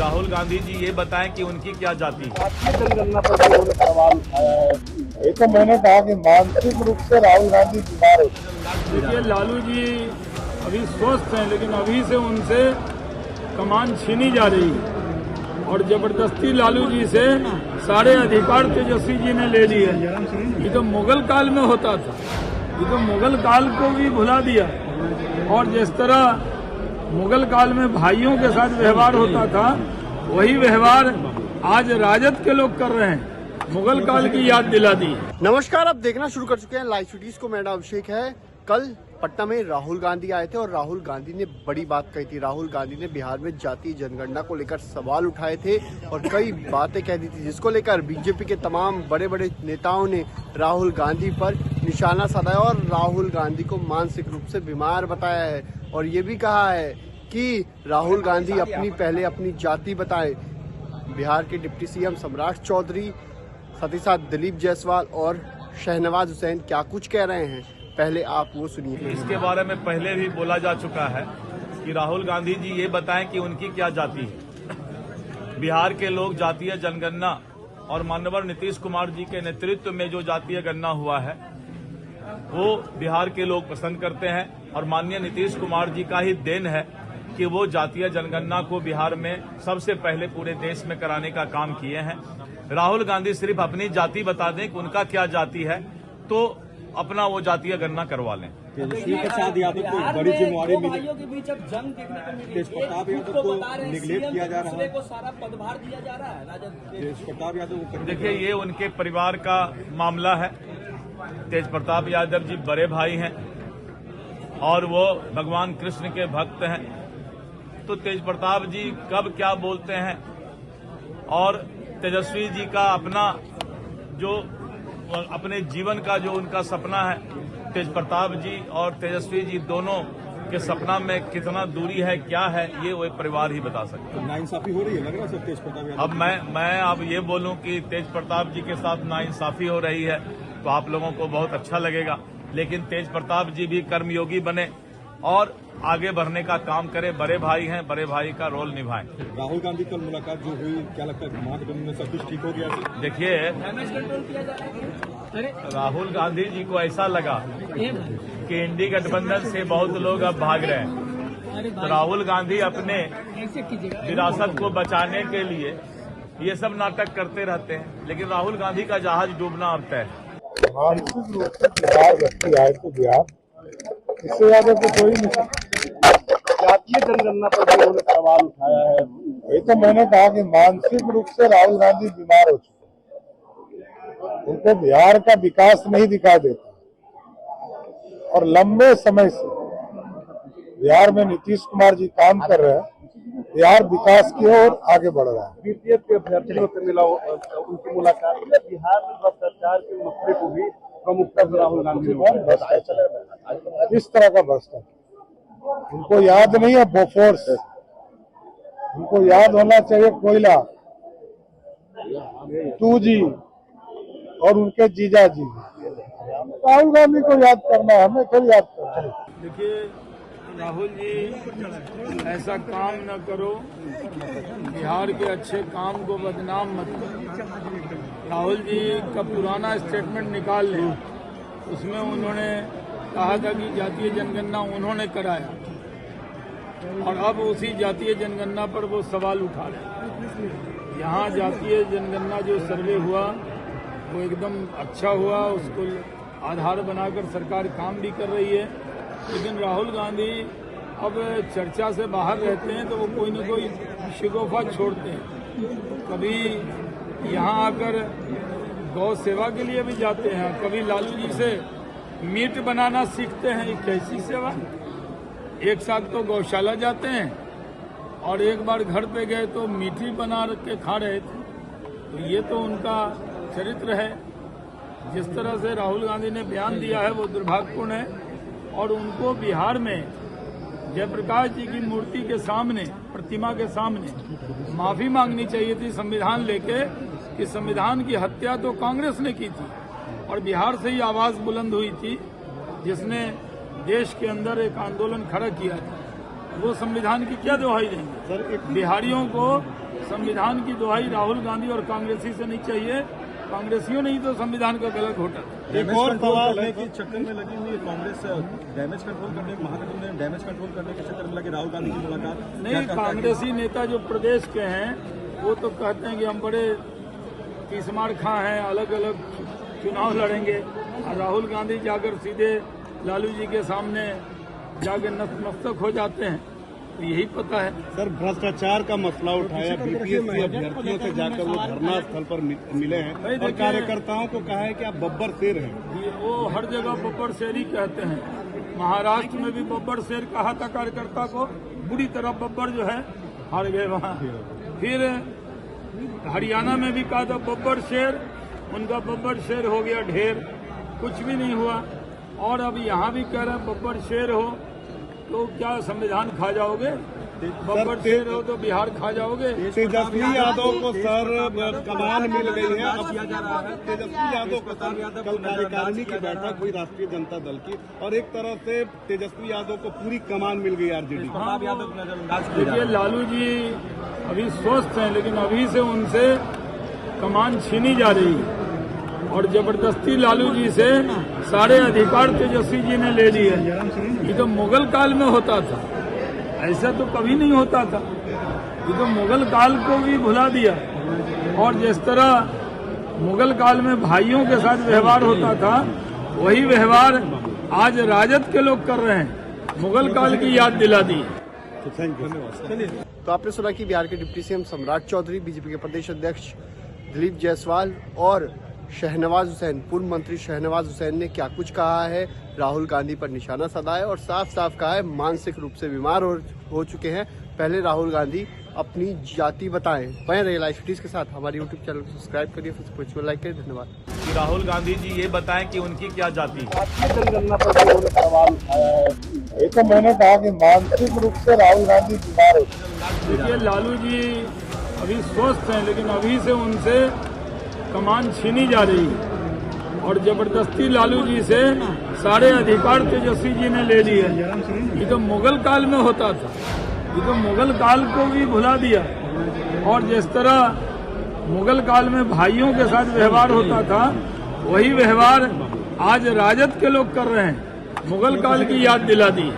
राहुल गांधी जी ये बताएं कि उनकी क्या जाति है। जनगणना पर उन्होंने सवाल उठाया है। ये तो मैंने कहा कि मानसिक रूप से राहुल गांधी बीमार हो। देखिए, लालू जी अभी स्वस्थ हैं, लेकिन अभी से उनसे कमान छीनी जा रही है और जबरदस्ती लालू जी से सारे अधिकार तेजस्वी जी ने ले लिए। ये तो मुगल काल में होता था, ये तो मुगल काल को भी भुला दिया। और जिस तरह मुगल काल में भाइयों के साथ व्यवहार होता था, वही व्यवहार आज राजद के लोग कर रहे हैं। मुगल काल की याद दिला दी। नमस्कार, आप देखना शुरू कर चुके हैं लाइव सिटीज को। मेरा अभिषेक है। कल पटना में राहुल गांधी आए थे और राहुल गांधी ने बड़ी बात कही थी। राहुल गांधी ने बिहार में जातीय जनगणना को लेकर सवाल उठाए थे और कई बातें कह दी थी, जिसको लेकर बीजेपी के तमाम बड़े बड़े नेताओं ने राहुल गांधी पर निशाना साधा और राहुल गांधी को मानसिक रूप से बीमार बताया है। और ये भी कहा है कि राहुल गांधी पहले अपनी जाति बताएं। बिहार के डिप्टी सीएम सम्राट चौधरी, साथ ही साथ दिलीप जायसवाल और शहनवाज हुसैन क्या कुछ कह रहे हैं, पहले आप वो सुनिए। इसके बारे में पहले भी बोला जा चुका है कि राहुल गांधी जी ये बताएं कि उनकी क्या जाति है। बिहार के लोग जातीय जनगणना और माननीय नीतीश कुमार जी के नेतृत्व में जो जातीय गणना हुआ है वो बिहार के लोग पसंद करते हैं और माननीय नीतीश कुमार जी का ही देन है कि वो जातीय जनगणना को बिहार में सबसे पहले पूरे देश में कराने का काम किए हैं। राहुल गांधी सिर्फ अपनी जाति बता दें कि उनका क्या जाति है तो अपना वो जातीय गणना करवा लें। तेजस्वी प्रसाद यादव को बड़ी जिम्मेवारी मिली, तेज प्रताप यादव को निगलेक्ट किया जा रहा है, को सारा पदभार दिया जा रहा है राजद। तेज प्रताप यादव को देखिए, ये उनके परिवार का मामला है। तेज प्रताप यादव जी बड़े भाई हैं और वो भगवान कृष्ण के भक्त हैं, तो तेज प्रताप जी कब क्या बोलते हैं और तेजस्वी जी का अपने जीवन का जो उनका सपना है, तेज प्रताप जी और तेजस्वी जी दोनों के सपना में कितना दूरी है, क्या है, ये वो परिवार ही बता सकते हैं। नाइंसाफी हो रही है, लग रहा है सर तेज प्रताप यादव। अब मैं अब ये बोलूं कि तेज प्रताप जी के साथ नाइंसाफी हो रही है तो आप लोगों को बहुत अच्छा लगेगा, लेकिन तेज प्रताप जी भी कर्मयोगी बने और आगे बढ़ने का काम करें। बड़े भाई हैं, बड़े भाई का रोल निभाएं। राहुल गांधी कल मुलाकात जो हुई, क्या लगता है महागठबंधन में सब कुछ ठीक हो गया? देखिए, राहुल गांधी जी को ऐसा लगा कि इंडी गठबंधन से बहुत लोग अब भाग रहे हैं, तो राहुल गांधी अपने विरासत को बचाने के लिए ये सब नाटक करते रहते हैं, लेकिन राहुल गांधी का जहाज डूबना अब तय है। मानसिक रूप से बिहार व्यक्ति आए थे बिहार, इससे ज्यादा तो कोई नहीं। जातीय जनगणना पर उन्होंने सवाल उठाया है। ये तो मैंने कहा कि मानसिक रूप से राहुल गांधी बीमार हो चुके हैं। उनको बिहार का विकास नहीं दिखाई देता और लंबे समय से बिहार में नीतीश कुमार जी काम कर रहे हैं, बिहार विकास की ओर आगे बढ़ रहा है। बीपीएफ के अभ्यर्थियों से मिला उनकी मुलाकात में बिहार में भ्रष्टाचार के मसले को भी प्रमुखता से राहुल गांधी इस तरह का भ्रष्टाचार उनको याद नहीं है। बोफोर्स उनको याद होना चाहिए कोयला, 2G और उनके जीजा जी। राहुल गांधी को याद करना है, हमें फिर याद करना है। देखिए, राहुल जी ऐसा काम न करो, बिहार के अच्छे काम को बदनाम मत करो। राहुल जी का पुराना स्टेटमेंट निकाल लें, उसमें उन्होंने कहा था कि जातीय जनगणना उन्होंने कराया और अब उसी जातीय जनगणना पर वो सवाल उठा रहे। यहाँ जातीय जनगणना जो सर्वे हुआ वो एकदम अच्छा हुआ, उसको आधार बनाकर सरकार काम भी कर रही है, लेकिन राहुल गांधी अब चर्चा से बाहर रहते हैं तो वो कोई न कोई शिकोफा छोड़ते हैं। कभी यहाँ आकर गौ सेवा के लिए भी जाते हैं, कभी लालू जी से मीट बनाना सीखते हैं। ये कैसी सेवा? एक साथ तो गौशाला जाते हैं और एक बार घर पे गए तो मीट ही बना के खा रहे थे। तो ये तो उनका चरित्र है। जिस तरह से राहुल गांधी ने बयान दिया है वो दुर्भाग्यपूर्ण है और उनको बिहार में जयप्रकाश जी की मूर्ति के सामने, प्रतिमा के सामने माफी मांगनी चाहिए थी संविधान लेके कि संविधान की हत्या तो कांग्रेस ने की थी और बिहार से ही आवाज बुलंद हुई थी, जिसने देश के अंदर एक आंदोलन खड़ा किया था। वो संविधान की क्या दुहाई देंगे? बिहारियों को संविधान की दुहाई राहुल गांधी और कांग्रेसी से नहीं चाहिए। कांग्रेसियों ने ही तो संविधान का गलत घोटा। एक और सवाल है कि चक्कर में लगी हुई कांग्रेस डैमेज कंट्रोल करने महागठबंधन डैमेज कंट्रोल करने के चक्कर में लगे राहुल गांधी की मुलाकात नहीं, कांग्रेसी नेता जो प्रदेश के हैं वो तो कहते हैं कि हम बड़े तीसमार खां हैं, अलग अलग चुनाव लड़ेंगे, और राहुल गांधी जाकर सीधे लालू जी के सामने जाकर नतमस्तक हो जाते हैं। तो यही पता है। सर, भ्रष्टाचार का मसला उठाया, बीपीएससी अभ्यर्थियों से जाकर वो धरना स्थल पर मिले हैं और कार्यकर्ताओं को कहा है कि आप बब्बर शेर हैं। वो हर जगह बब्बर शेर ही कहते हैं। महाराष्ट्र में भी बब्बर शेर कहा था कार्यकर्ता को, बुरी तरह बब्बर जो है हार गए वहाँ। फिर हरियाणा में भी कहा था बब्बर शेर, उनका बब्बर शेर हो गया ढेर, कुछ भी नहीं हुआ। और अब यहाँ भी कह रहे हैं बब्बर शेर हो तो क्या संविधान खा जाओगे? बब्बर शेर हो तो बिहार खा जाओगे? तेजस्वी यादव को सर कमान मिल गई है। अब तेजस्वी यादव को सर कल कार्यकारिणी की बैठक हुई राष्ट्रीय जनता दल की, और एक तरह से तेजस्वी यादव को पूरी कमान मिल गई आरजेडी। देखिए, लालू जी अभी स्वस्थ हैं, लेकिन अभी से उनसे कमान छीनी जा रही है और जबरदस्ती लालू जी से सारे अधिकार तेजस्वी जी ने ले लिए। ये तो मुगल काल में होता था, ऐसा तो कभी नहीं होता था। ये तो मुगल काल को भी भुला दिया। और जिस तरह मुगल काल में भाइयों के साथ व्यवहार होता था, वही व्यवहार आज राजद के लोग कर रहे हैं। मुगल काल की याद दिला दी। तो आपने सुना कि बिहार के डिप्टी सीएम सम्राट चौधरी, बीजेपी के प्रदेश अध्यक्ष दिलीप जायसवाल और शहनवाज हुसैन, पूर्व मंत्री शहनवाज हुसैन ने क्या कुछ कहा है, राहुल गांधी पर निशाना साधा है और साफ साफ कहा है मानसिक रूप से बीमार हो चुके हैं। पहले राहुल गांधी अपनी जाति बताएं। बने रहिए लाइव वीडियोज के साथ, हमारे यूट्यूब चैनल को सब्सक्राइब करिए, फेसबुक को लाइक करिए। धन्यवाद। कि राहुल गांधी जी ये बताएं कि उनकी क्या जाति है। जनगणना पर उन्होंने सवाल उठाया है। ये तो मैंने कहा कि मानसिक रूप से राहुल गांधी बीमार हो चुके हैं। देखिए, लालू जी अभी स्वस्थ हैं, लेकिन अभी से उनसे कमान छीनी जा रही है और जबरदस्ती लालू जी से सारे अधिकार तेजस्वी जी ने ले लिए। ये तो मुगल काल में होता था, ये तो मुगल काल को भी भुला दिया। और जिस तरह मुगल काल में भाइयों के साथ व्यवहार होता था, वही व्यवहार आज राजद के लोग कर रहे हैं। मुगल काल की याद दिला दी।